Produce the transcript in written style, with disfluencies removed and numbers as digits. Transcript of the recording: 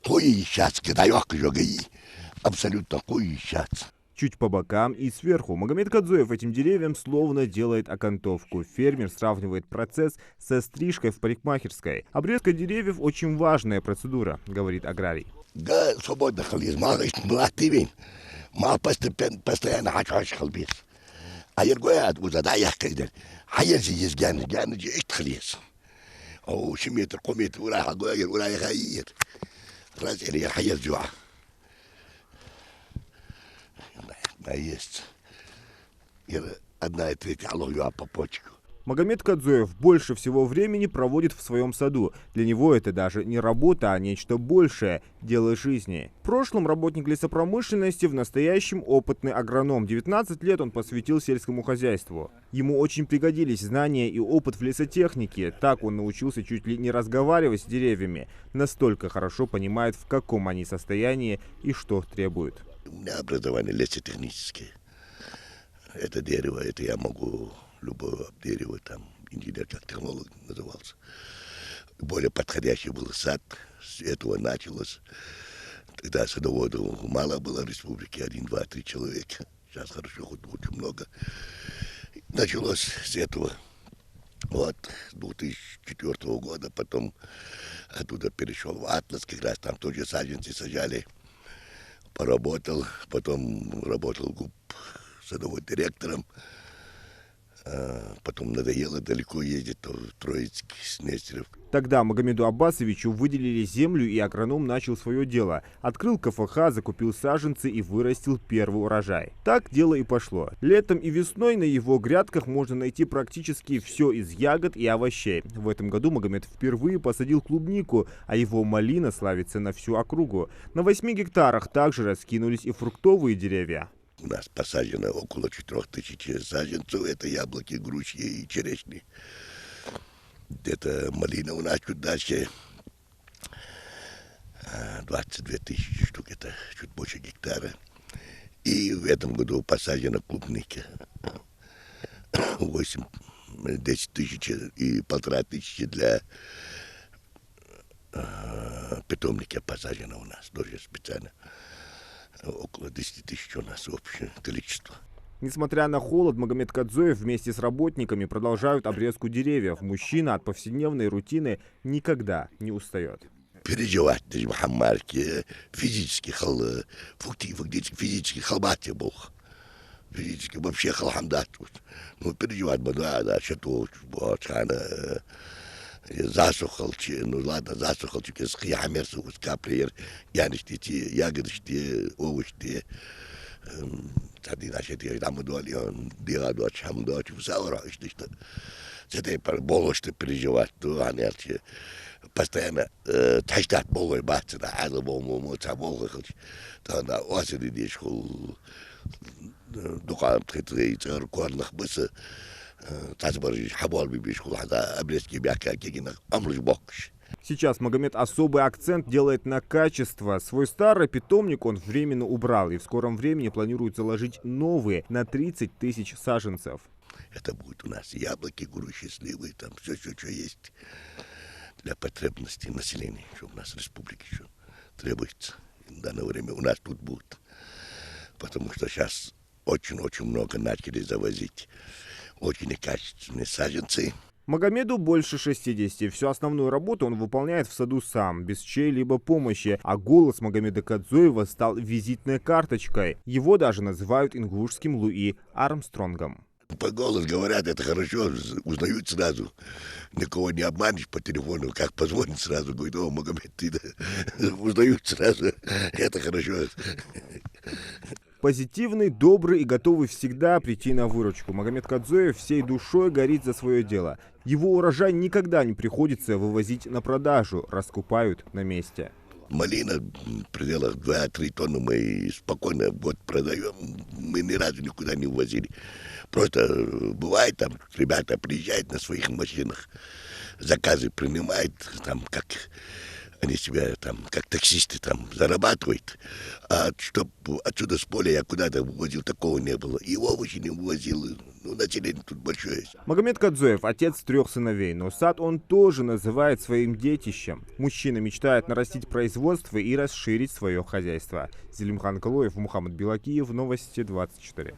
Кои сейчас, кидаёк жогаи. Абсолютно кои сейчас. Чуть по бокам и сверху Магомед Кадзоев этим деревьям словно делает окантовку. Фермер сравнивает процесс со стрижкой в парикмахерской. Обрезка деревьев очень важная процедура, говорит аграрий. Га свободно хализ. Мал активен. Мал постоянно хачаш халбис. А ергоят узада яхкайдер. Хайерзи есть гяны же echt хализ. О, шиметр, кометр, ура, хагоягер, ура, яхайер. Раз или хайер жуа. Есть. Одна и третья алло по почку. Магомед Кадзоев больше всего времени проводит в своем саду. Для него это даже не работа, а нечто большее – дело жизни. В прошлом работник лесопромышленности, в настоящем опытный агроном. 19 лет он посвятил сельскому хозяйству. Ему очень пригодились знания и опыт в лесотехнике. Так он научился чуть ли не разговаривать с деревьями. Настолько хорошо понимает, в каком они состоянии и что требуют. У меня образование лесотехническое. Это дерево, это я могу любое дерево, там, инженер как технолог назывался. Более подходящий был сад, с этого началось. Тогда садоводов мало было в республике, 1, 2, 3 человека. Сейчас хорошо, хоть очень много. Началось с этого. Вот, с 2004 года, потом оттуда перешел в Атлас, как раз там тоже саженцы сажали. Поработал, потом работал садовым директором. Потом надоело далеко ездить, то в Троицк, Снестеров. Тогда Магомеду Аббасовичу выделили землю, и агроном начал свое дело. Открыл КФХ, закупил саженцы и вырастил первый урожай. Так дело и пошло. Летом и весной на его грядках можно найти практически все из ягод и овощей. В этом году Магомед впервые посадил клубнику, а его малина славится на всю округу. На 8 гектарах также раскинулись и фруктовые деревья. У нас посажено около 4000 саженцев. Это яблоки, груши и черешни. Это малина у нас чуть дальше. 22 тысячи штук. Это чуть больше гектара. И в этом году посажена клубника. 10 тысяч и 1500 для питомника посажено у нас. Тоже специально. Около 10 тысяч у нас общее количество. Несмотря на холод, Магомед Кадзоев вместе с работниками продолжают обрезку деревьев. Мужчина от повседневной рутины никогда не устает. Переживать даже в Хамарке, физически халбате был. Физически вообще халхамдат. Ну, переживать бы, да, что-то засухал, ну ладно, засухал, с хямерсу, с капли, яништи, ягодишти, овощи. Tady naše ty tam doli, on dělá doč, ham doč, vzaura, ještě to. Se tady bylo, že переживать, то они постоянно тащат болой бача, да, а за болой цаболой, то на осень идешь, дукан тхитрей, церкварных бысы, тазбаржи, хабал бибиш, хулада, обрезки бяка, кегина, амлыш бокш. Сейчас Магомед особый акцент делает на качество. Свой старый питомник он временно убрал, и в скором времени планирует заложить новые на 30 тысяч саженцев. Это будет у нас яблоки, груши, сливы, там все, что есть для потребностей населения, что у нас в республике еще требуется. В данное время у нас тут будет. Потому что сейчас очень-очень много начали завозить очень некачественные саженцы. Магомеду больше 60. Всю основную работу он выполняет в саду сам, без чьей-либо помощи. А голос Магомеда Кадзоева стал визитной карточкой. Его даже называют ингушским Луи Армстронгом. По голосу говорят, это хорошо, узнают сразу. Никого не обманешь по телефону, как позвонит сразу, говорит: о, Магомед, ты, да. Узнают сразу, это хорошо. Позитивный, добрый и готовый всегда прийти на выручку. Магомед Кадзоев всей душой горит за свое дело. Его урожай никогда не приходится вывозить на продажу, раскупают на месте. Малина в пределах 2-3 тонны мы спокойно год продаем. Мы ни разу никуда не увозили. Просто бывает, там ребята приезжают на своих машинах, заказы принимают, там как Они себя там, как таксисты, там зарабатывают. А чтоб отсюда с поля я куда-то вывозил, такого не было. И овощи не вывозил. Ну, население тут большое. Магомед Кадзоев – отец 3 сыновей, но сад он тоже называет своим детищем. Мужчина мечтает нарастить производство и расширить свое хозяйство. Зелимхан Калоев, Мухаммад Белакиев, Новости 24.